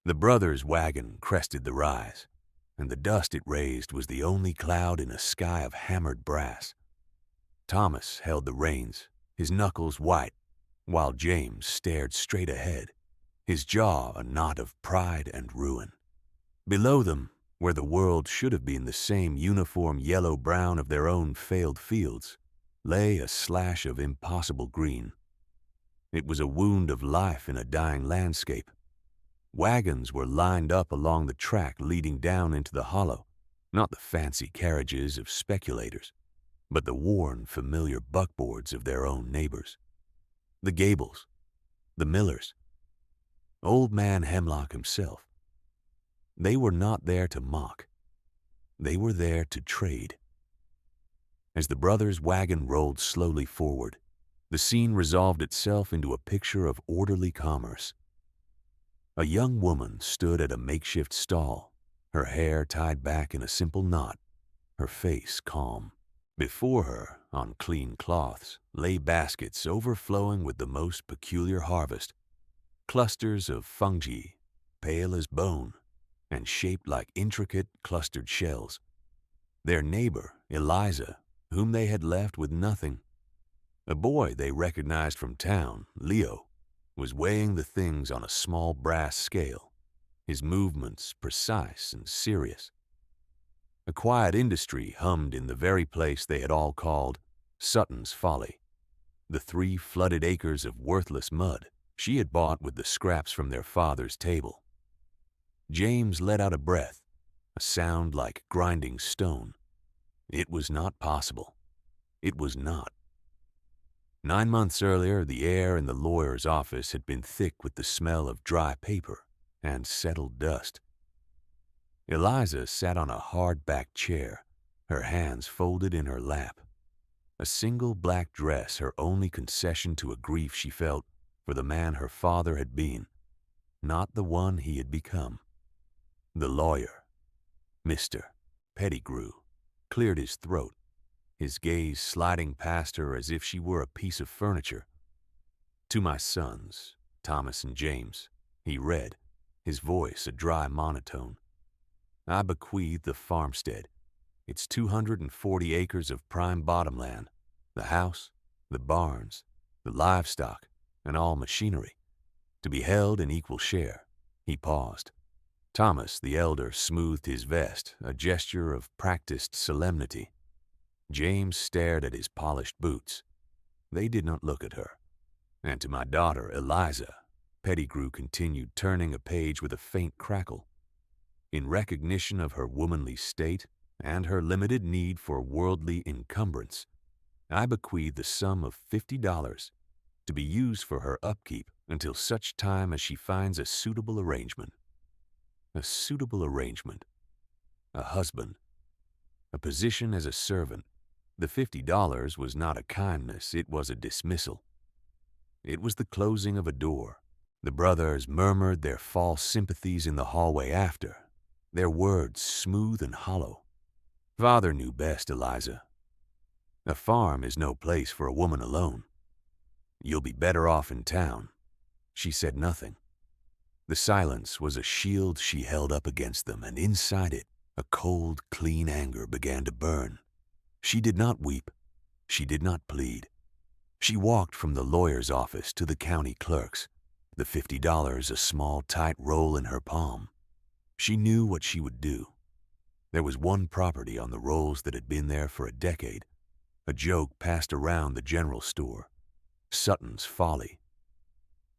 The brothers' wagon crested the rise, and the dust it raised was the only cloud in a sky of hammered brass. Thomas held the reins, his knuckles white, while James stared straight ahead, his jaw a knot of pride and ruin. Below them, where the world should have been the same uniform yellow-brown of their own failed fields, lay a slash of impossible green. It was a wound of life in a dying landscape. Wagons were lined up along the track leading down into the hollow, not the fancy carriages of speculators, but the worn, familiar buckboards of their own neighbors. The Gables, the Millers, old Man Hemlock himself. They were not there to mock. They were there to trade. As the brothers' wagon rolled slowly forward, the scene resolved itself into a picture of orderly commerce. A young woman stood at a makeshift stall, her hair tied back in a simple knot, her face calm. Before her, on clean cloths, lay baskets overflowing with the most peculiar harvest, clusters of fungi, pale as bone, and shaped like intricate, clustered shells. Their neighbor, Eliza, whom they had left with nothing, a boy they recognized from town, Leo, was weighing the things on a small brass scale, his movements precise and serious. A quiet industry hummed in the very place they had all called Sutton's Folly, the 3 flooded acres of worthless mud she had bought with the scraps from their father's table. James let out a breath, a sound like grinding stone. It was not possible. It was not. 9 months earlier, the air in the lawyer's office had been thick with the smell of dry paper and settled dust. Eliza sat on a hard-backed chair, her hands folded in her lap. A single black dress, her only concession to a grief she felt for the man her father had been, not the one he had become. The lawyer, Mr. Pettigrew, cleared his throat, his gaze sliding past her as if she were a piece of furniture. "To my sons, Thomas and James," he read, his voice a dry monotone. "I bequeath the farmstead, its 240 acres of prime bottomland, the house, the barns, the livestock, and all machinery, to be held in equal share." He paused. Thomas, the elder, smoothed his vest, a gesture of practiced solemnity. James stared at his polished boots. They did not look at her. "And to my daughter, Eliza," Pettigrew continued, turning a page with a faint crackle. "In recognition of her womanly state and her limited need for worldly encumbrance, I bequeath the sum of $50 to be used for her upkeep until such time as she finds a suitable arrangement." A suitable arrangement. A husband. A position as a servant. The $50 was not a kindness, it was a dismissal. It was the closing of a door. The brothers murmured their false sympathies in the hallway after, their words smooth and hollow. "Father knew best, Eliza. A farm is no place for a woman alone. You'll be better off in town." She said nothing. The silence was a shield she held up against them, and inside it, a cold, clean anger began to burn. She did not weep. She did not plead. She walked from the lawyer's office to the county clerk's, the $50 a small, tight roll in her palm. She knew what she would do. There was one property on the rolls that had been there for a decade, a joke passed around the general store, Sutton's Folly.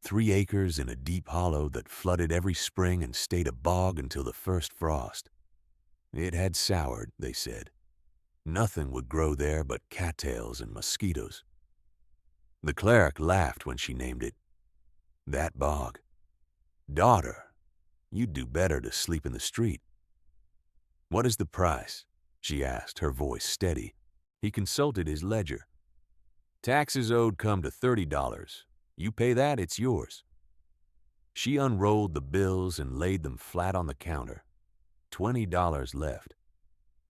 3 acres in a deep hollow that flooded every spring and stayed a bog until the first frost. It had soured, they said. Nothing would grow there but cattails and mosquitoes. The cleric laughed when she named it. That bog. "Daughter, you'd do better to sleep in the street." "What is the price?" she asked, her voice steady. He consulted his ledger. "Taxes owed come to $30. You pay that, it's yours." She unrolled the bills and laid them flat on the counter. $20 left.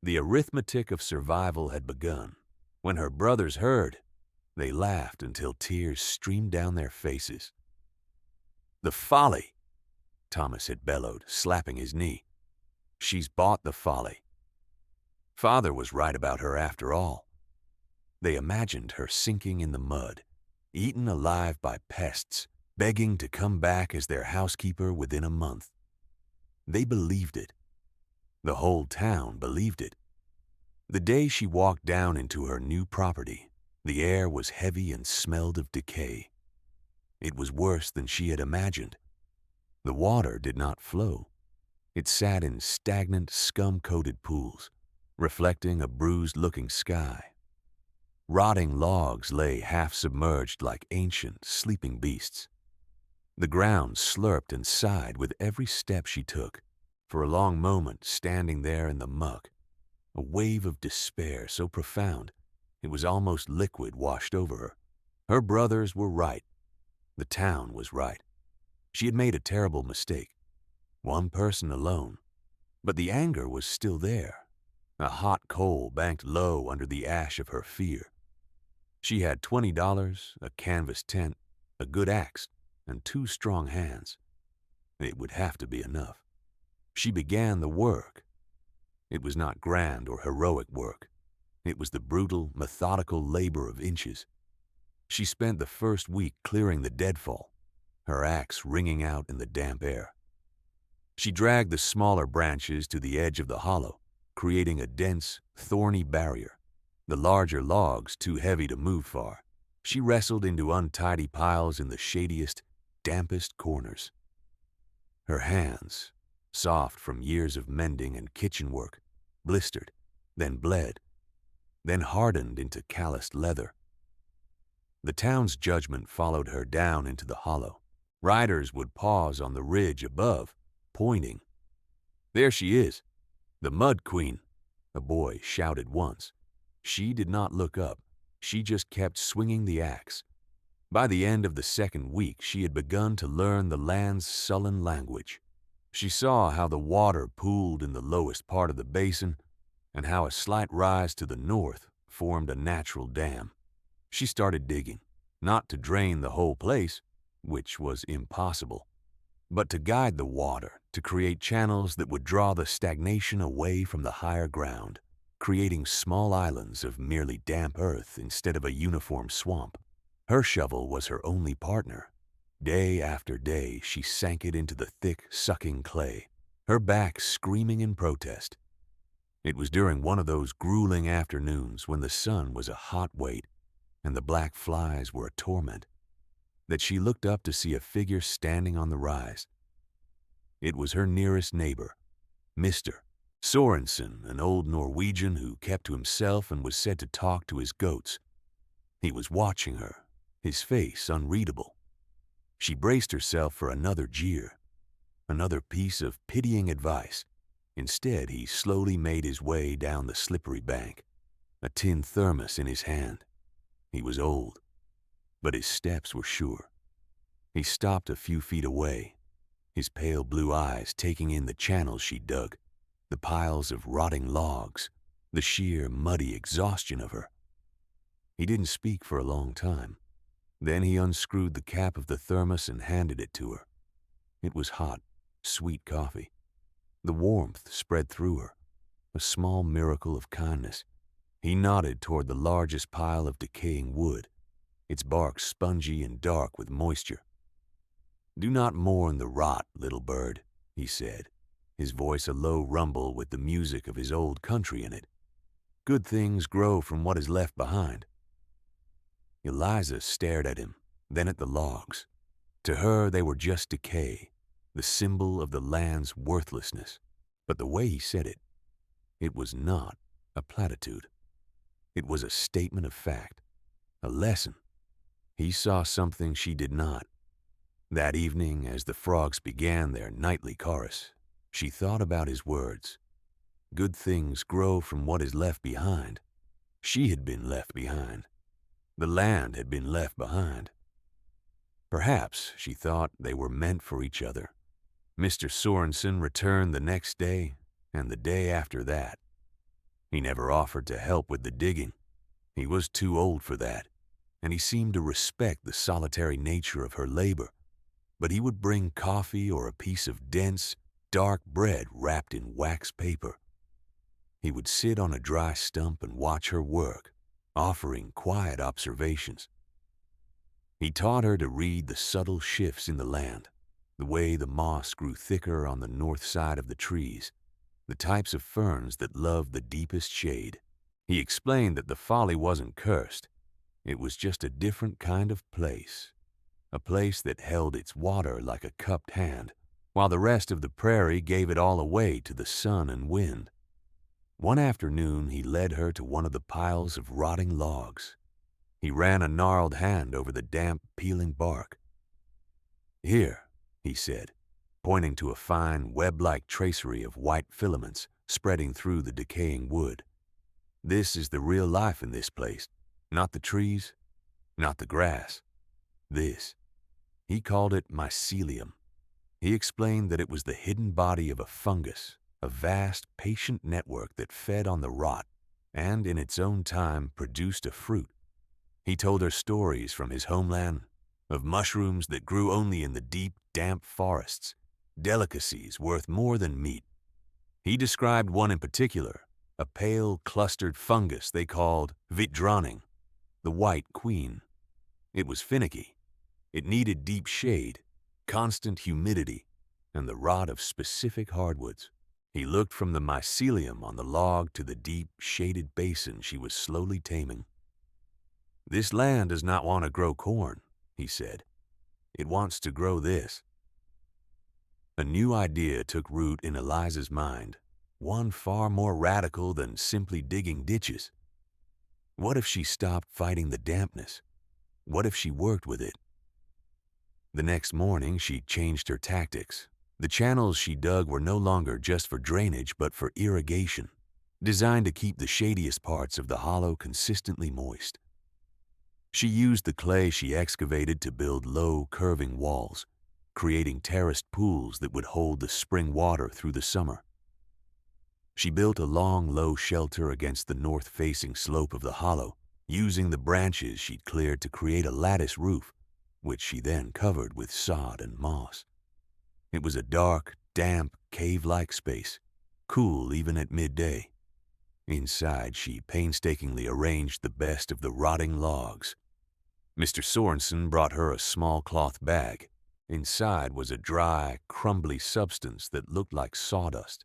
The arithmetic of survival had begun. When her brothers heard, they laughed until tears streamed down their faces. "The folly! Thomas had bellowed, slapping his knee. "She's bought the folly." Father was right about her after all. They imagined her sinking in the mud, eaten alive by pests, begging to come back as their housekeeper within a month. They believed it. The whole town believed it. The day she walked down into her new property, the air was heavy and smelled of decay. It was worse than she had imagined. The water did not flow. It sat in stagnant, scum-coated pools, reflecting a bruised-looking sky. Rotting logs lay half-submerged like ancient, sleeping beasts. The ground slurped and sighed with every step she took. For a long moment, standing there in the muck, a wave of despair so profound it was almost liquid washed over her. Her brothers were right. The town was right. She had made a terrible mistake. One person alone. But the anger was still there, a hot coal banked low under the ash of her fear. She had $20, a canvas tent, a good axe, and 2 strong hands. It would have to be enough. She began the work. It was not grand or heroic work. It was the brutal, methodical labor of inches. She spent the first week clearing the deadfall, her axe ringing out in the damp air. She dragged the smaller branches to the edge of the hollow, creating a dense, thorny barrier. The larger logs too heavy to move far. She wrestled into untidy piles in the shadiest, dampest corners. Her hands, soft from years of mending and kitchen work, blistered, then bled, then hardened into calloused leather. The town's judgment followed her down into the hollow. Riders would pause on the ridge above, pointing. "There she is, the Mud Queen," a boy shouted once. She did not look up. She just kept swinging the axe. By the end of the second week, she had begun to learn the land's sullen language. She saw how the water pooled in the lowest part of the basin and how a slight rise to the north formed a natural dam. She started digging, not to drain the whole place, which was impossible, but to guide the water, to create channels that would draw the stagnation away from the higher ground, creating small islands of merely damp earth instead of a uniform swamp. Her shovel was her only partner. Day after day, she sank it into the thick, sucking clay, her back screaming in protest. It was during one of those grueling afternoons when the sun was a hot weight and the black flies were a torment, that she looked up to see a figure standing on the rise. It was her nearest neighbor, Mr. Sorensen, an old Norwegian who kept to himself and was said to talk to his goats. He was watching her, his face unreadable. She braced herself for another jeer, another piece of pitying advice. Instead, he slowly made his way down the slippery bank, a tin thermos in his hand. He was old, but his steps were sure. He stopped a few feet away, his pale blue eyes taking in the channels she dug, the piles of rotting logs, the sheer, muddy exhaustion of her. He didn't speak for a long time. Then he unscrewed the cap of the thermos and handed it to her. It was hot, sweet coffee. The warmth spread through her, a small miracle of kindness. He nodded toward the largest pile of decaying wood, its bark spongy and dark with moisture. "Do not mourn the rot, little bird," he said, his voice a low rumble with the music of his old country in it. "Good things grow from what is left behind." Eliza stared at him, then at the logs. To her, they were just decay, the symbol of the land's worthlessness. But the way he said it, it was not a platitude. It was a statement of fact, a lesson. He saw something she did not. That evening, as the frogs began their nightly chorus, she thought about his words. Good things grow from what is left behind. She had been left behind. The land had been left behind. Perhaps, she thought, they were meant for each other. Mr. Sorensen returned the next day, and the day after that. He never offered to help with the digging. He was too old for that, and he seemed to respect the solitary nature of her labor. but he would bring coffee or a piece of dense, dark bread wrapped in wax paper. He would sit on a dry stump and watch her work, offering quiet observations. He taught her to read the subtle shifts in the land, the way the moss grew thicker on the north side of the trees, the types of ferns that loved the deepest shade. He explained that the folly wasn't cursed. It was just a different kind of place, a place that held its water like a cupped hand, while the rest of the prairie gave it all away to the sun and wind. One afternoon, he led her to one of the piles of rotting logs. He ran a gnarled hand over the damp, peeling bark. "Here," he said, pointing to a fine, web-like tracery of white filaments spreading through the decaying wood. "This is the real life in this place, not the trees, not the grass. This." He called it mycelium. He explained that it was the hidden body of a fungus, a vast, patient network that fed on the rot and, in its own time, produced a fruit. He told her stories from his homeland, of mushrooms that grew only in the deep, damp forests, delicacies worth more than meat. He described one in particular, a pale, clustered fungus they called vitdroning, the white queen. It was finicky. It needed deep shade, constant humidity, and the rot of specific hardwoods. He looked from the mycelium on the log to the deep, shaded basin she was slowly taming. "This land does not want to grow corn," he said. "It wants to grow this." A new idea took root in Eliza's mind, one far more radical than simply digging ditches. What if she stopped fighting the dampness? What if she worked with it? The next morning, she changed her tactics. The channels she dug were no longer just for drainage, but for irrigation, designed to keep the shadiest parts of the hollow consistently moist. She used the clay she excavated to build low, curving walls, creating terraced pools that would hold the spring water through the summer. She built a long, low shelter against the north-facing slope of the hollow, using the branches she'd cleared to create a lattice roof, which she then covered with sod and moss. It was a dark, damp, cave-like space, cool even at midday. Inside, she painstakingly arranged the best of the rotting logs. Mr. Sorensen brought her a small cloth bag. Inside was a dry, crumbly substance that looked like sawdust.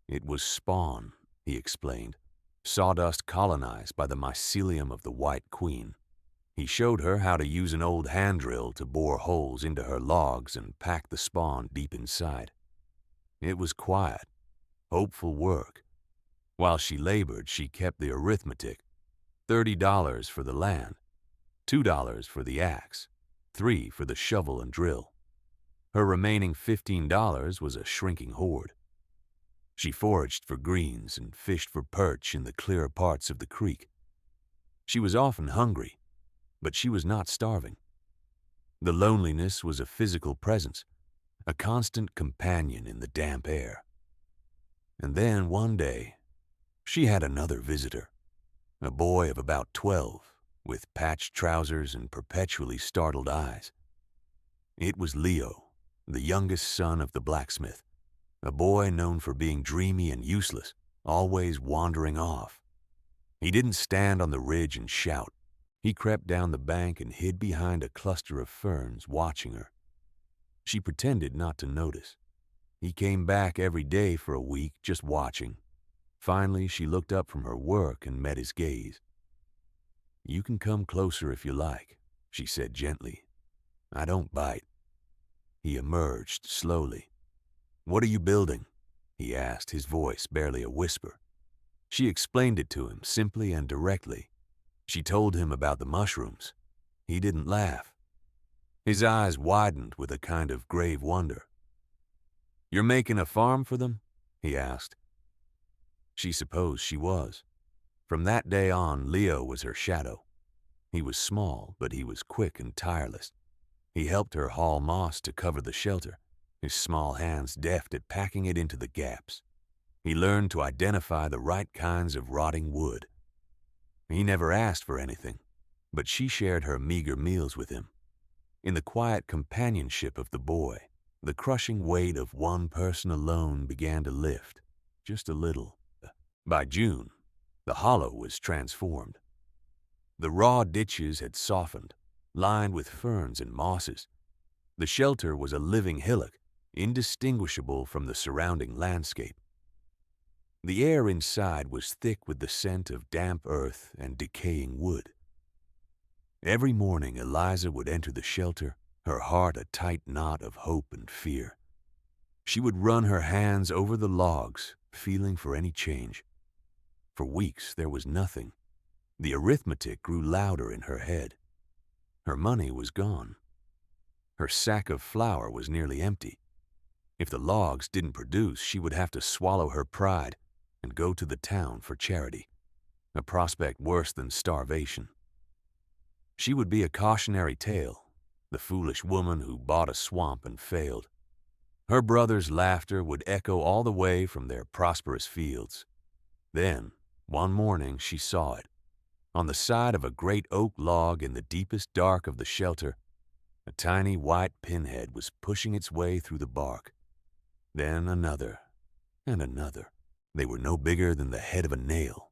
It was spawn, he explained, sawdust colonized by the mycelium of the white queen. He showed her how to use an old hand drill to bore holes into her logs and pack the spawn deep inside. It was quiet, hopeful work. While she labored, she kept the arithmetic: $30 for the land, $2 for the axe, $3 for the shovel and drill. Her remaining $15 was a shrinking hoard. She foraged for greens and fished for perch in the clearer parts of the creek. She was often hungry, but she was not starving. The loneliness was a physical presence, a constant companion in the damp air. And then one day, she had another visitor, a boy of about 12, with patched trousers and perpetually startled eyes. It was Leo, the youngest son of the blacksmith, a boy known for being dreamy and useless, always wandering off. He didn't stand on the ridge and shout. He crept down the bank and hid behind a cluster of ferns, watching her. She pretended not to notice. He came back every day for a week, just watching. Finally, she looked up from her work and met his gaze. "You can come closer if you like," she said gently. "I don't bite." He emerged slowly. "What are you building?" he asked, his voice barely a whisper. She explained it to him simply and directly. She told him about the mushrooms. He didn't laugh. His eyes widened with a kind of grave wonder. "You're making a farm for them?" he asked. She supposed she was. From that day on, Leo was her shadow. He was small, but he was quick and tireless. He helped her haul moss to cover the shelter, his small hands deft at packing it into the gaps. He learned to identify the right kinds of rotting wood. He never asked for anything, but she shared her meager meals with him. in the quiet companionship of the boy, the crushing weight of one person alone began to lift, just a little. By June, the hollow was transformed. The raw ditches had softened, lined with ferns and mosses. The shelter was a living hillock, indistinguishable from the surrounding landscape. The air inside was thick with the scent of damp earth and decaying wood. Every morning Eliza would enter the shelter, her heart a tight knot of hope and fear. She would run her hands over the logs, feeling for any change. For weeks there was nothing. The arithmetic grew louder in her head. Her money was gone. Her sack of flour was nearly empty. If the logs didn't produce, she would have to swallow her pride and go to the town for charity, a prospect worse than starvation. She would be a cautionary tale, the foolish woman who bought a swamp and failed. Her brother's laughter would echo all the way from their prosperous fields. Then, one morning, she saw it. On the side of a great oak log in the deepest dark of the shelter, a tiny white pinhead was pushing its way through the bark. Then another, and another. They were no bigger than the head of a nail,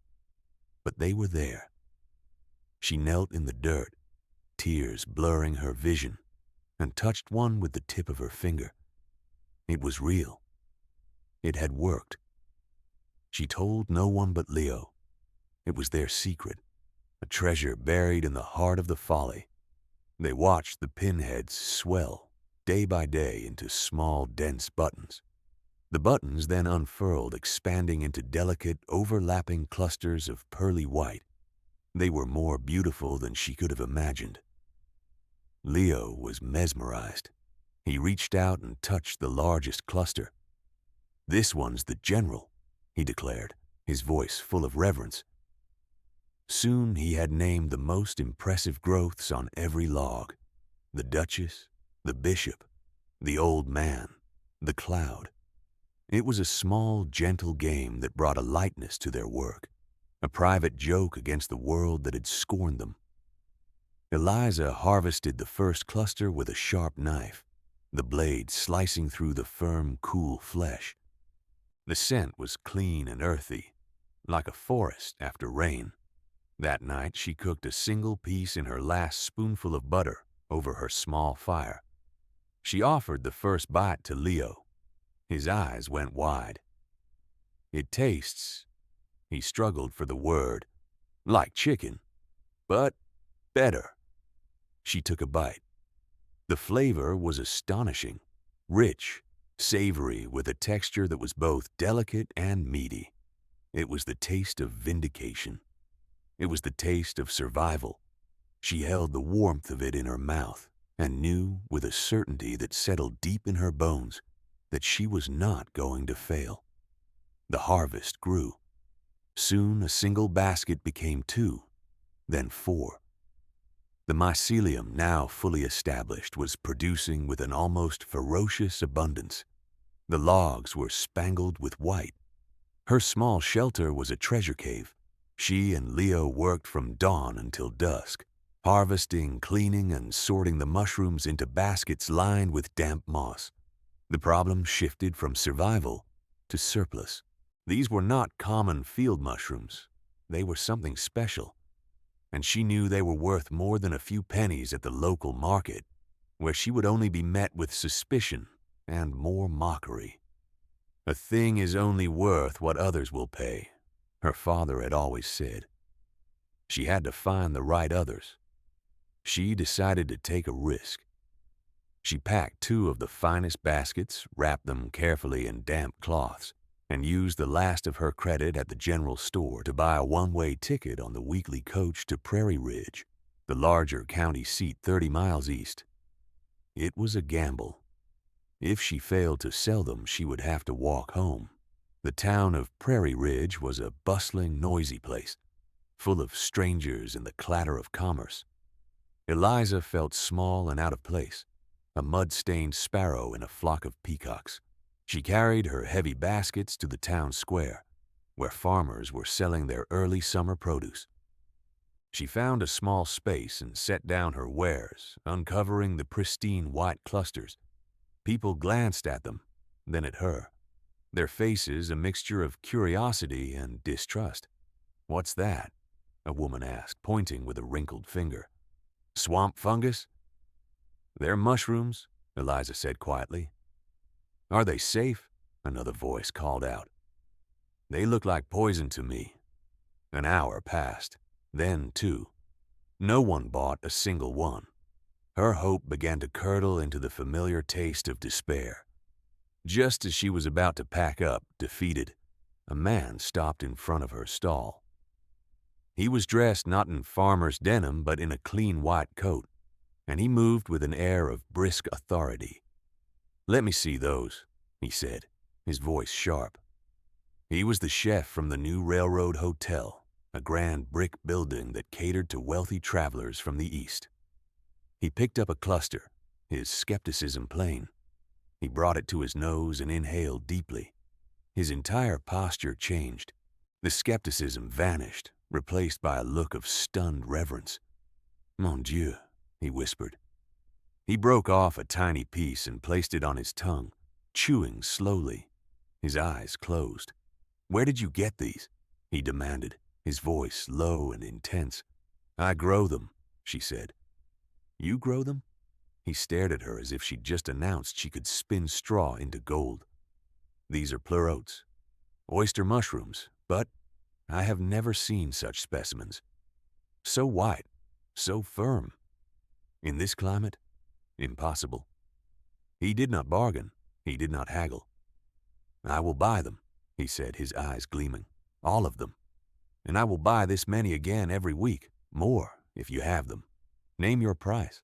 but they were there. She knelt in the dirt, tears blurring her vision, and touched one with the tip of her finger. It was real. It had worked. She told no one but Leo. It was their secret, a treasure buried in the heart of the folly. They watched the pinheads swell, day by day, into small, dense buttons. The buttons then unfurled, expanding into delicate, overlapping clusters of pearly white. They were more beautiful than she could have imagined. Leo was mesmerized. He reached out and touched the largest cluster. "This one's the general," he declared, his voice full of reverence. Soon he had named the most impressive growths on every log: the Duchess, the Bishop, the Old Man, the Cloud. It was a small, gentle game that brought a lightness to their work, a private joke against the world that had scorned them. Eliza harvested the first cluster with a sharp knife, the blade slicing through the firm, cool flesh. The scent was clean and earthy, like a forest after rain. That night she cooked a single piece in her last spoonful of butter over her small fire. She offered the first bite to Leo. His eyes went wide. "It tastes," he struggled for the word, "like chicken, but better." She took a bite. The flavor was astonishing, rich, savory, with a texture that was both delicate and meaty. It was the taste of vindication. It was the taste of survival. She held the warmth of it in her mouth and knew, with a certainty that settled deep in her bones, that she was not going to fail. The harvest grew. Soon a single basket became 2, then 4. The mycelium, now fully established, was producing with an almost ferocious abundance. The logs were spangled with white. Her small shelter was a treasure cave. She and Leo worked from dawn until dusk, harvesting, cleaning, and sorting the mushrooms into baskets lined with damp moss. The problem shifted from survival to surplus. These were not common field mushrooms. They were something special, and she knew they were worth more than a few pennies at the local market, where she would only be met with suspicion and more mockery. "A thing is only worth what others will pay," her father had always said. She had to find the right others. She decided to take a risk. She packed 2 of the finest baskets, wrapped them carefully in damp cloths, and used the last of her credit at the general store to buy a one-way ticket on the weekly coach to Prairie Ridge, the larger county seat 30 miles east. It was a gamble. If she failed to sell them, she would have to walk home. The town of Prairie Ridge was a bustling, noisy place, full of strangers and the clatter of commerce. Eliza felt small and out of place, a mud-stained sparrow in a flock of peacocks. She carried her heavy baskets to the town square, where farmers were selling their early summer produce. She found a small space and set down her wares, uncovering the pristine white clusters. People glanced at them, then at her, their faces a mixture of curiosity and distrust. "What's that?" a woman asked, pointing with a wrinkled finger. "Swamp fungus?" "They're mushrooms," Eliza said quietly. "Are they safe?" another voice called out. "They look like poison to me." An hour passed, then two. No one bought a single one. Her hope began to curdle into the familiar taste of despair. Just as she was about to pack up, defeated, a man stopped in front of her stall. He was dressed not in farmer's denim but in a clean white coat, and he moved with an air of brisk authority. "Let me see those," he said, his voice sharp. He was the chef from the new railroad hotel, a grand brick building that catered to wealthy travelers from the east. He picked up a cluster, his skepticism plain. He brought it to his nose and inhaled deeply. His entire posture changed. The skepticism vanished, replaced by a look of stunned reverence. "Mon Dieu," he whispered. He broke off a tiny piece and placed it on his tongue, chewing slowly. His eyes closed. "Where did you get these?" he demanded, his voice low and intense. "I grow them," she said. "You grow them?" He stared at her as if she'd just announced she could spin straw into gold. "These are pleurotes, oyster mushrooms, but I have never seen such specimens. So white, so firm. In this climate, impossible." He did not bargain. He did not haggle. "I will buy them," he said, his eyes gleaming. "All of them. And I will buy this many again every week, more if you have them. Name your price."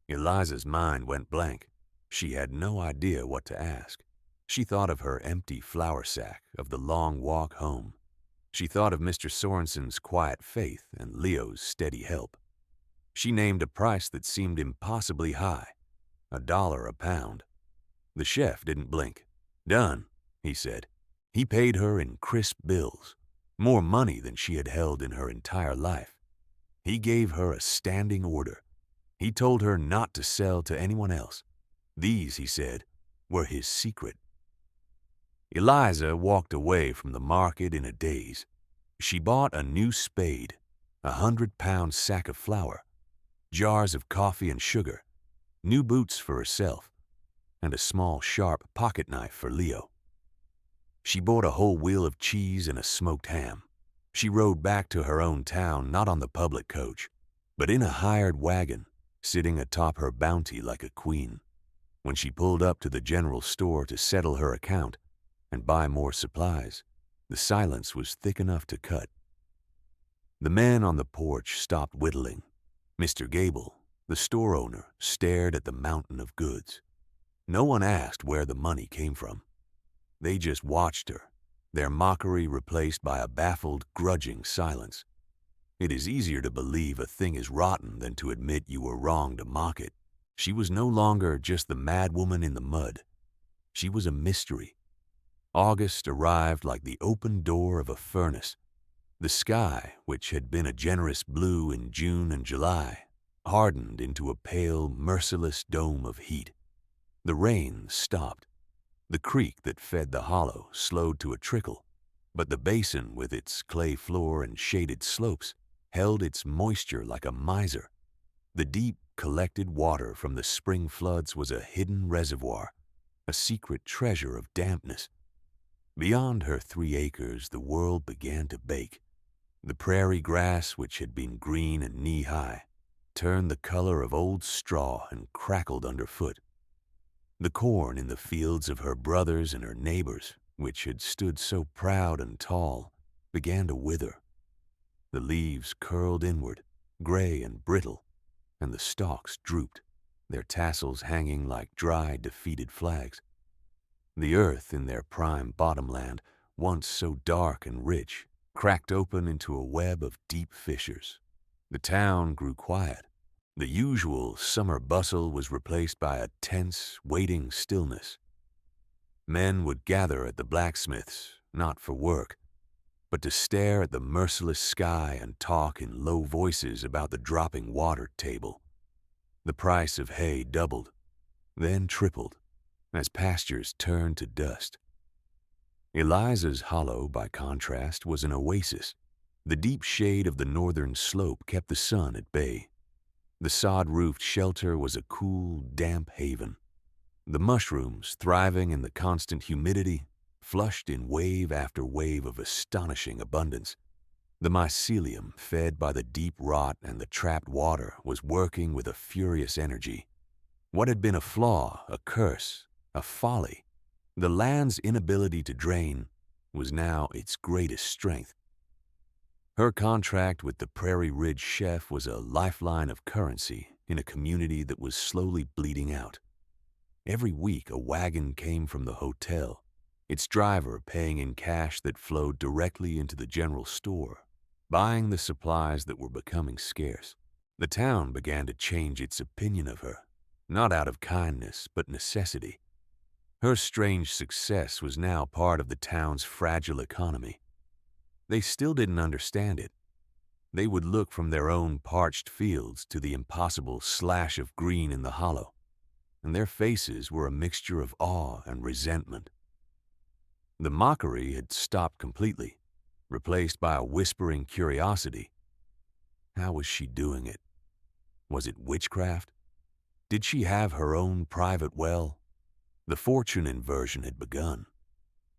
Eliza's mind went blank. She had no idea what to ask. She thought of her empty flour sack, of the long walk home. She thought of Mr. Sorensen's quiet faith and Leo's steady help. She named a price that seemed impossibly high, $1 a pound. The chef didn't blink. "Done," he said. He paid her in crisp bills, more money than she had held in her entire life. He gave her a standing order. He told her not to sell to anyone else. These, he said, were his secret. Eliza walked away from the market in a daze. She bought a new spade, a 100-pound sack of flour, jars of coffee and sugar, new boots for herself, and a small, sharp pocket knife for Leo. She bought a whole wheel of cheese and a smoked ham. She rode back to her own town not on the public coach, but in a hired wagon, sitting atop her bounty like a queen. When she pulled up to the general store to settle her account and buy more supplies, the silence was thick enough to cut. The men on the porch stopped whittling. Mr. Gable, the store owner, stared at the mountain of goods. No one asked where the money came from. They just watched her, their mockery replaced by a baffled, grudging silence. It is easier to believe a thing is rotten than to admit you were wrong to mock it. She was no longer just the mad woman in the mud. She was a mystery. August arrived like the open door of a furnace. The sky, which had been a generous blue in June and July, hardened into a pale, merciless dome of heat. The rain stopped. The creek that fed the hollow slowed to a trickle, but the basin with its clay floor and shaded slopes held its moisture like a miser. The deep, collected water from the spring floods was a hidden reservoir, a secret treasure of dampness. Beyond her 3 acres, the world began to bake. The prairie grass, which had been green and knee-high, turned the color of old straw and crackled underfoot. The corn in the fields of her brothers and her neighbors, which had stood so proud and tall, began to wither. The leaves curled inward, gray and brittle, and the stalks drooped, their tassels hanging like dry, defeated flags. The earth in their prime bottomland, once so dark and rich, cracked open into a web of deep fissures. The town grew quiet. The usual summer bustle was replaced by a tense, waiting stillness. Men would gather at the blacksmith's, not for work, but to stare at the merciless sky and talk in low voices about the dropping water table. The price of hay doubled, then tripled, as pastures turned to dust. Eliza's hollow, by contrast, was an oasis. The deep shade of the northern slope kept the sun at bay. The sod-roofed shelter was a cool, damp haven. The mushrooms, thriving in the constant humidity, flushed in wave after wave of astonishing abundance. The mycelium, fed by the deep rot and the trapped water, was working with a furious energy. What had been a flaw, a curse, a folly, the land's inability to drain, was now its greatest strength. Her contract with the Prairie Ridge chef was a lifeline of currency in a community that was slowly bleeding out. Every week a wagon came from the hotel, its driver paying in cash that flowed directly into the general store, buying the supplies that were becoming scarce. The town began to change its opinion of her, not out of kindness but necessity. Her strange success was now part of the town's fragile economy. They still didn't understand it. They would look from their own parched fields to the impossible slash of green in the hollow, and their faces were a mixture of awe and resentment. The mockery had stopped completely, replaced by a whispering curiosity. How was she doing it? Was it witchcraft? Did she have her own private well? The fortune inversion had begun.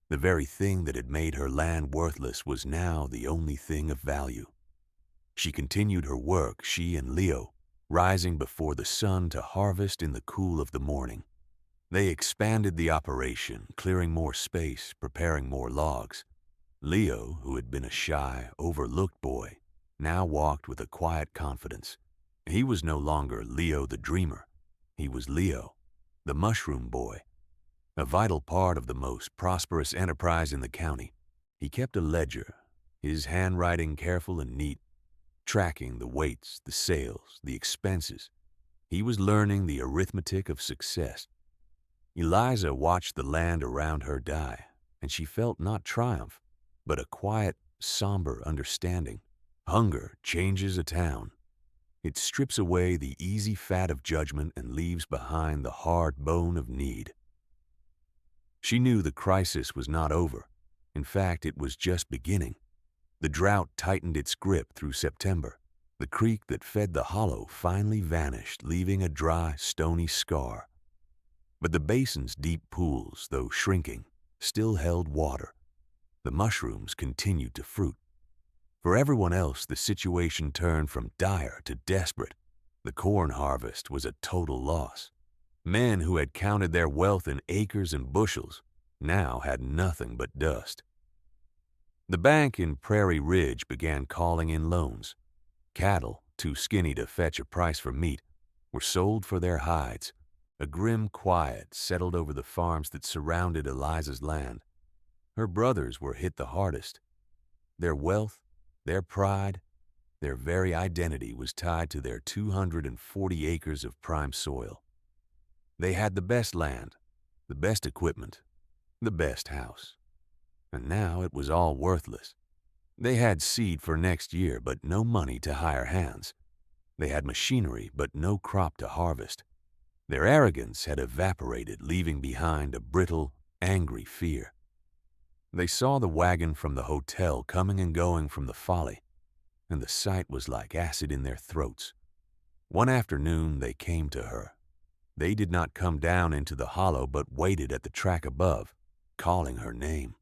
The very thing that had made her land worthless was now the only thing of value. She continued her work, she and Leo, rising before the sun to harvest in the cool of the morning. They expanded the operation, clearing more space, preparing more logs. Leo, who had been a shy, overlooked boy, now walked with a quiet confidence. He was no longer Leo the dreamer. He was Leo, the mushroom boy, a vital part of the most prosperous enterprise in the county. He kept a ledger, his handwriting careful and neat, tracking the weights, the sales, the expenses. He was learning the arithmetic of success. Eliza watched the land around her die, and she felt not triumph, but a quiet, somber understanding. Hunger changes a town. It strips away the easy fat of judgment and leaves behind the hard bone of need. She knew the crisis was not over. In fact, it was just beginning. The drought tightened its grip through September. The creek that fed the hollow finally vanished, leaving a dry, stony scar. But the basin's deep pools, though shrinking, still held water. The mushrooms continued to fruit. For everyone else, the situation turned from dire to desperate. The corn harvest was a total loss. Men who had counted their wealth in acres and bushels now had nothing but dust. The bank in Prairie Ridge began calling in loans. Cattle, too skinny to fetch a price for meat, were sold for their hides. A grim quiet settled over the farms that surrounded Eliza's land. Her brothers were hit the hardest. Their wealth, their pride, their very identity was tied to their 240 acres of prime soil. They had the best land, the best equipment, the best house. And now it was all worthless. They had seed for next year, but no money to hire hands. They had machinery, but no crop to harvest. Their arrogance had evaporated, leaving behind a brittle, angry fear. They saw the wagon from the hotel coming and going from the folly, and the sight was like acid in their throats. One afternoon they came to her. They did not come down into the hollow, but waited at the track above, calling her name.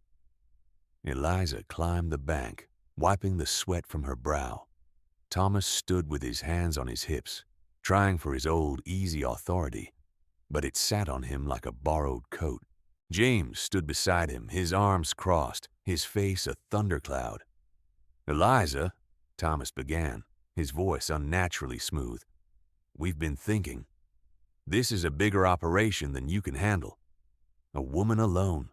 Eliza climbed the bank, wiping the sweat from her brow. Thomas stood with his hands on his hips, trying for his old, easy authority, but it sat on him like a borrowed coat. James stood beside him, his arms crossed, his face a thundercloud. "Eliza," Thomas began, his voice unnaturally smooth, "we've been thinking. This is a bigger operation than you can handle. A woman alone."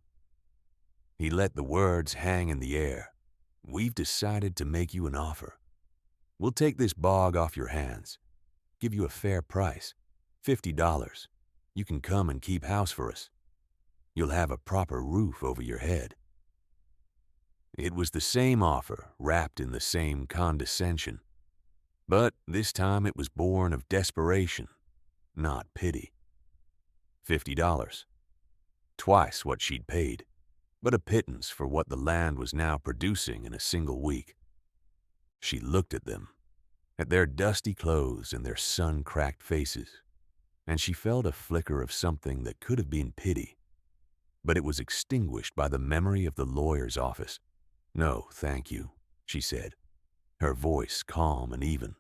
He let the words hang in the air. "We've decided to make you an offer. We'll take this bog off your hands, give you a fair price, $50. You can come and keep house for us. You'll have a proper roof over your head." It was the same offer, wrapped in the same condescension. But this time it was born of desperation, not pity. $50. Twice what she'd paid, but a pittance for what the land was now producing in a single week. She looked at them, at their dusty clothes and their sun-cracked faces, and she felt a flicker of something that could have been pity, but it was extinguished by the memory of the lawyer's office. "No, thank you," she said, her voice calm and even.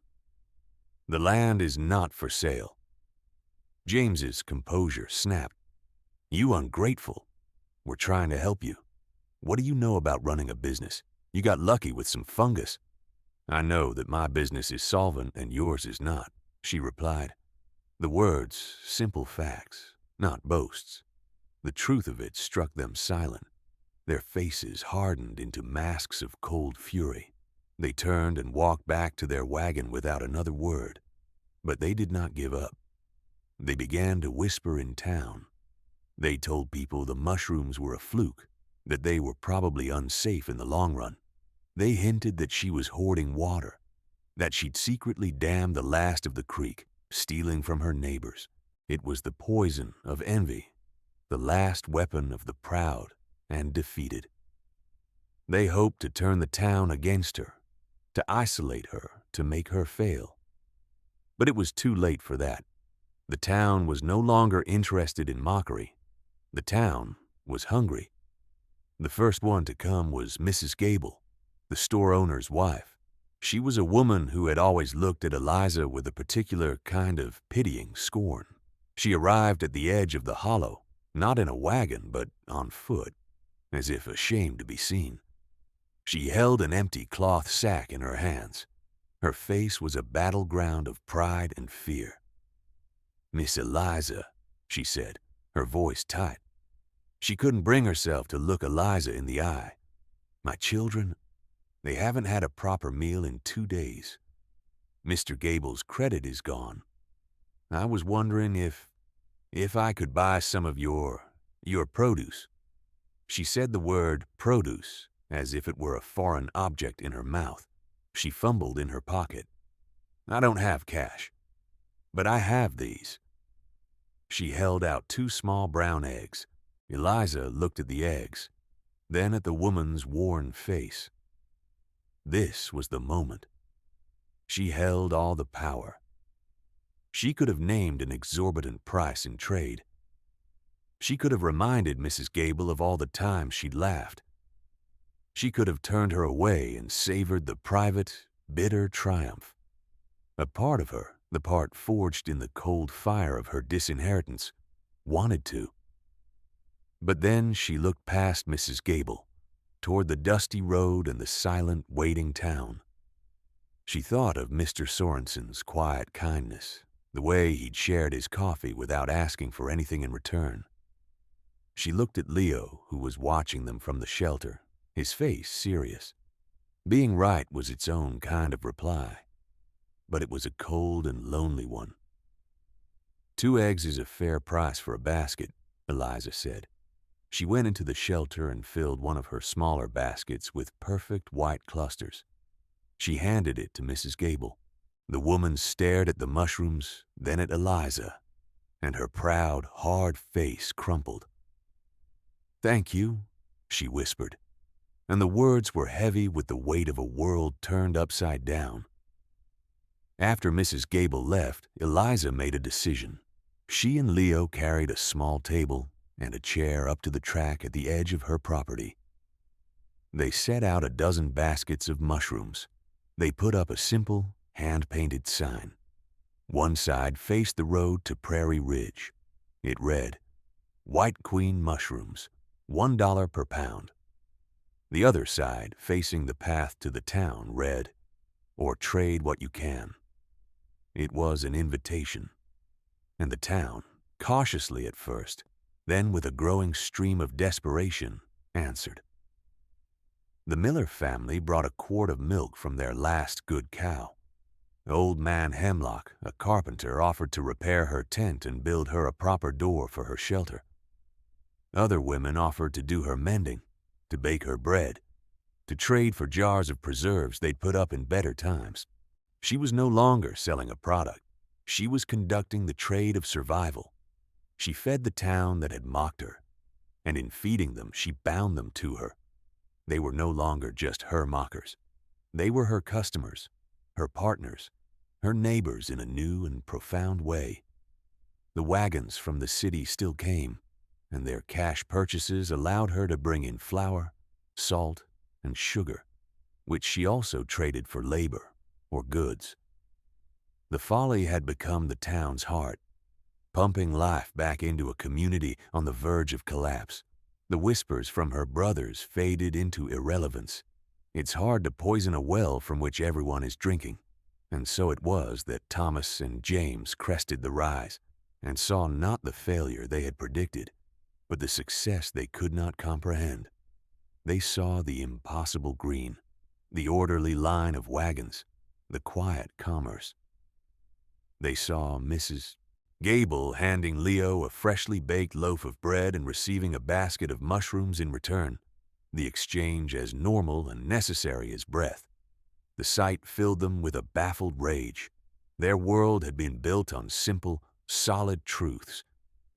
"The land is not for sale." James's composure snapped. "You ungrateful. We're trying to help you. What do you know about running a business? You got lucky with some fungus." "I know that my business is solvent and yours is not," she replied. The words, simple facts, not boasts. The truth of it struck them silent. Their faces hardened into masks of cold fury. They turned and walked back to their wagon without another word. But they did not give up. They began to whisper in town. They told people the mushrooms were a fluke, that they were probably unsafe in the long run. They hinted that she was hoarding water, that she'd secretly dammed the last of the creek, stealing from her neighbors. It was the poison of envy, the last weapon of the proud and defeated. They hoped to turn the town against her, to isolate her, to make her fail. But it was too late for that. The town was no longer interested in mockery. The town was hungry. The first one to come was Mrs. Gable, the store owner's wife. She was a woman who had always looked at Eliza with a particular kind of pitying scorn. She arrived at the edge of the hollow, not in a wagon, but on foot, as if ashamed to be seen. She held an empty cloth sack in her hands. Her face was a battleground of pride and fear. "Miss Eliza," she said, her voice tight. She couldn't bring herself to look Eliza in the eye. "My children, they haven't had a proper meal in 2 days. Mr. Gables' credit is gone. I was wondering if I could buy some of your produce." She said the word produce as if it were a foreign object in her mouth. She fumbled in her pocket. "I don't have cash, but I have these." She held out 2 small brown eggs. Eliza looked at the eggs, then at the woman's worn face. This was the moment. She held all the power. She could have named an exorbitant price in trade. She could have reminded Mrs. Gable of all the times she'd laughed. She could have turned her away and savored the private, bitter triumph. A part of her, the part forged in the cold fire of her disinheritance, wanted to. But then she looked past Mrs. Gable, toward the dusty road and the silent, waiting town. She thought of Mr. Sorensen's quiet kindness, the way he'd shared his coffee without asking for anything in return. She looked at Leo, who was watching them from the shelter, his face serious. Being right was its own kind of reply, but it was a cold and lonely one. "2 eggs is a fair price for a basket," Eliza said. She went into the shelter and filled one of her smaller baskets with perfect white clusters. She handed it to Mrs. Gable. The woman stared at the mushrooms, then at Eliza, and her proud, hard face crumpled. "Thank you," she whispered, and the words were heavy with the weight of a world turned upside down. After Mrs. Gable left, Eliza made a decision. She and Leo carried a small table and a chair up to the track at the edge of her property. They set out a dozen baskets of mushrooms. They put up a simple, hand-painted sign. One side faced the road to Prairie Ridge. It read, "White Queen mushrooms, $1 per pound." The other side, facing the path to the town, read, "Or trade what you can." It was an invitation. And the town, cautiously at first, then with a growing stream of desperation, answered. The Miller family brought a quart of milk from their last good cow. Old Man Hemlock, a carpenter, offered to repair her tent and build her a proper door for her shelter. Other women offered to do her mending, to bake her bread. to trade for jars of preserves they'd put up in better times. She was no longer selling a product. She was conducting the trade of survival. She fed the town that had mocked her, and in feeding them, she bound them to her. They were no longer just her mockers. They were her customers, her partners, her neighbors in a new and profound way. The wagons from the city still came, and their cash purchases allowed her to bring in flour, salt, and sugar, which she also traded for labor or goods. The folly had become the town's heart, pumping life back into a community on the verge of collapse. The whispers from her brothers faded into irrelevance. It's hard to poison a well from which everyone is drinking. And so it was that Thomas and James crested the rise and saw not the failure they had predicted, but the success they could not comprehend. They saw the impossible green, the orderly line of wagons, the quiet commerce. They saw Mrs. Gable handing Leo a freshly baked loaf of bread and receiving a basket of mushrooms in return, the exchange as normal and necessary as breath. The sight filled them with a baffled rage. Their world had been built on simple, solid truths.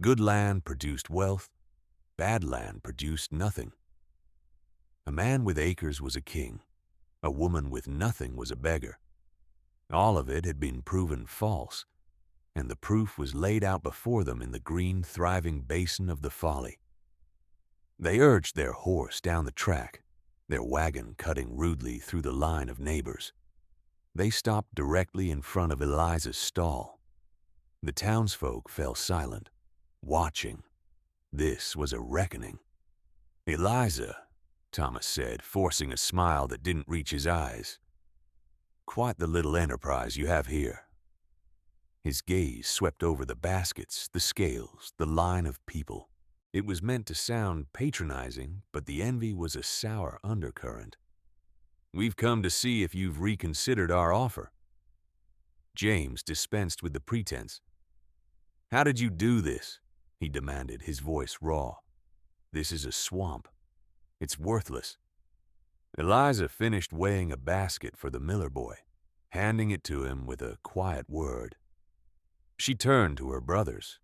Good land produced wealth, bad land produced nothing. A man with acres was a king. A woman with nothing was a beggar. All of it had been proven false, and the proof was laid out before them in the green, thriving basin of the folly. They urged their horse down the track, their wagon cutting rudely through the line of neighbors. They stopped directly in front of Eliza's stall. The townsfolk fell silent, watching. This was a reckoning. "Eliza," Thomas said, forcing a smile that didn't reach his eyes. "Quite the little enterprise you have here." His gaze swept over the baskets, the scales, the line of people. It was meant to sound patronizing, but the envy was a sour undercurrent. "We've come to see if you've reconsidered our offer." James dispensed with the pretense. "How did you do this?" he demanded, his voice raw. "This is a swamp. It's worthless." Eliza finished weighing a basket for the miller boy, handing it to him with a quiet word. She turned to her brothers.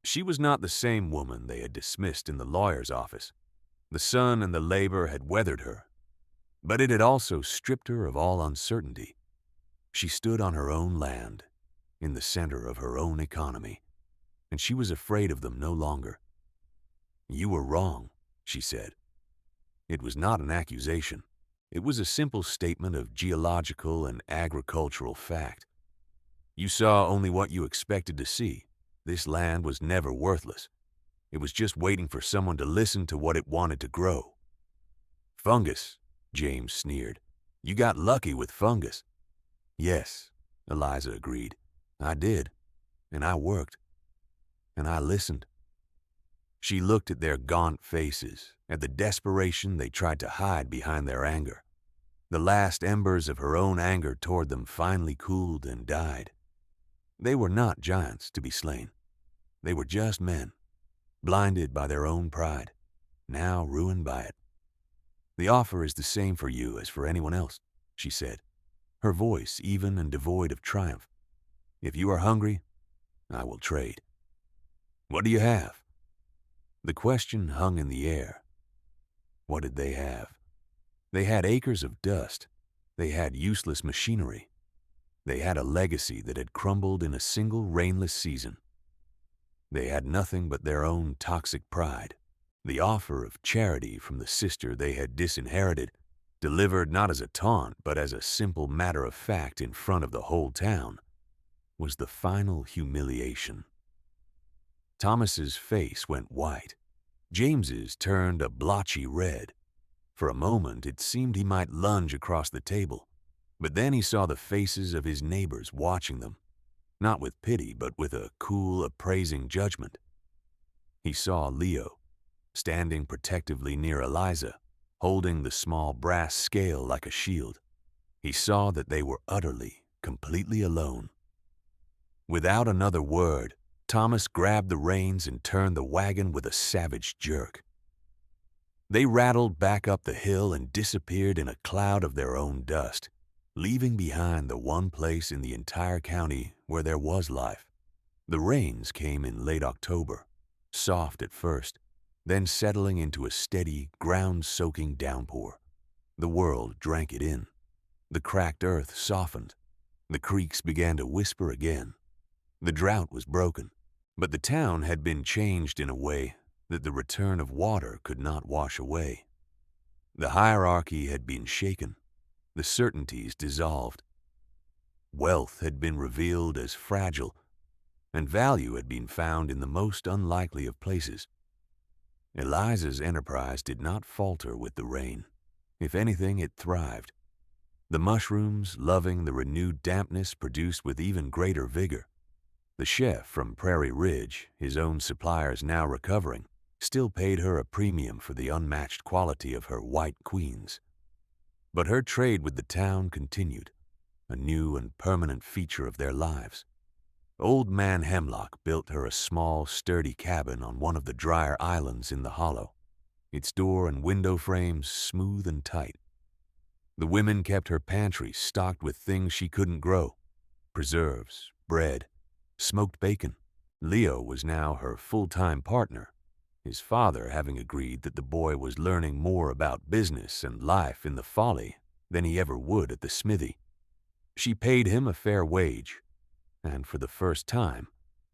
She was not the same woman they had dismissed in the lawyer's office. The sun and the labor had weathered her, but it had also stripped her of all uncertainty. She stood on her own land, in the center of her own economy, and she was afraid of them no longer. "You were wrong," she said. It was not an accusation. It was a simple statement of geological and agricultural fact. You saw only what you expected to see. This land was never worthless. It was just waiting for someone to listen to what it wanted to grow. "Fungus," James sneered. "You got lucky with fungus." "Yes," Eliza agreed. "I did. And I worked. And I listened." She looked at their gaunt faces, at the desperation they tried to hide behind their anger. The last embers of her own anger toward them finally cooled and died. They were not giants to be slain. They were just men, blinded by their own pride, now ruined by it. "The offer is the same for you as for anyone else," she said, her voice even and devoid of triumph. "If you are hungry, I will trade." "What do you have?" The question hung in the air. What did they have? They had acres of dust. They had useless machinery. They had a legacy that had crumbled in a single rainless season. They had nothing but their own toxic pride. The offer of charity from the sister they had disinherited, delivered not as a taunt but as a simple matter of fact in front of the whole town, was the final humiliation. Thomas's face went white. James's turned a blotchy red. For a moment it seemed he might lunge across the table, but then he saw the faces of his neighbors watching them, not with pity but with a cool, appraising judgment. He saw Leo, standing protectively near Eliza, holding the small brass scale like a shield. He saw that they were utterly, completely alone. Without another word, Thomas grabbed the reins and turned the wagon with a savage jerk. They rattled back up the hill and disappeared in a cloud of their own dust, leaving behind the one place in the entire county where there was life. The rains came in late October, soft at first, then settling into a steady, ground-soaking downpour. The world drank it in. The cracked earth softened. The creeks began to whisper again. The drought was broken, but the town had been changed in a way that the return of water could not wash away. The hierarchy had been shaken, the certainties dissolved. Wealth had been revealed as fragile, and value had been found in the most unlikely of places. Eliza's enterprise did not falter with the rain. If anything, it thrived. The mushrooms, loving the renewed dampness, produced with even greater vigor. The chef from Prairie Ridge, his own suppliers now recovering, still paid her a premium for the unmatched quality of her white queens. But her trade with the town continued, a new and permanent feature of their lives. Old Man Hemlock built her a small, sturdy cabin on one of the drier islands in the hollow, its door and window frames smooth and tight. The women kept her pantry stocked with things she couldn't grow: preserves, bread, smoked bacon. Leo was now her full-time partner, his father having agreed that the boy was learning more about business and life in the Folly than he ever would at the smithy. She paid him a fair wage, and for the first time,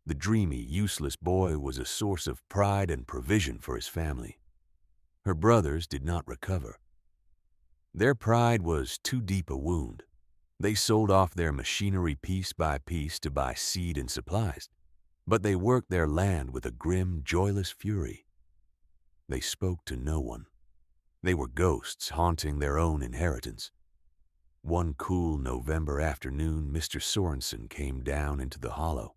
the dreamy, useless boy was a source of pride and provision for his family. Her brothers did not recover. Their pride was too deep a wound. They sold off their machinery piece by piece to buy seed and supplies, but they worked their land with a grim, joyless fury. They spoke to no one. They were ghosts haunting their own inheritance. One cool November afternoon, Mr. Sorensen came down into the hollow.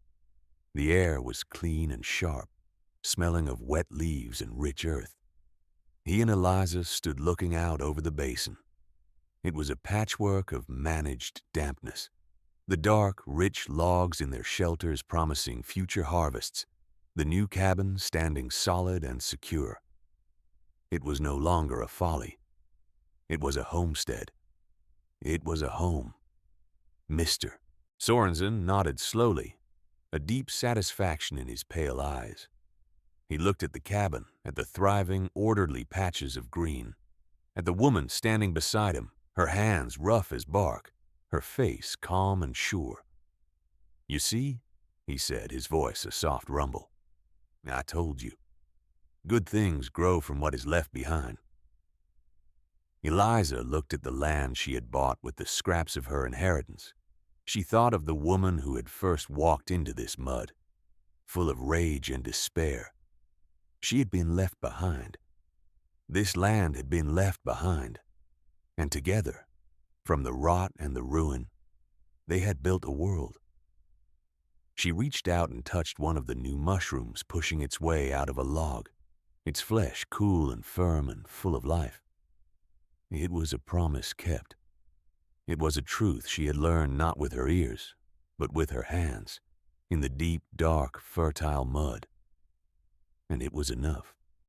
The air was clean and sharp, smelling of wet leaves and rich earth. He and Eliza stood looking out over the basin. It was a patchwork of managed dampness, the dark, rich logs in their shelters promising future harvests, the new cabin standing solid and secure. It was no longer a folly. It was a homestead. It was a home. Mr. Sorensen nodded slowly, a deep satisfaction in his pale eyes. He looked at the cabin, at the thriving, orderly patches of green, at the woman standing beside him, her hands rough as bark, her face calm and sure. "You see," he said, his voice a soft rumble. "I told you. Good things grow from what is left behind." Eliza looked at the land she had bought with the scraps of her inheritance. She thought of the woman who had first walked into this mud, full of rage and despair. She had been left behind. This land had been left behind. And together, from the rot and the ruin, they had built a world. She reached out and touched one of the new mushrooms pushing its way out of a log, its flesh cool and firm and full of life. It was a promise kept. It was a truth she had learned not with her ears, but with her hands, in the deep, dark, fertile mud. And it was enough.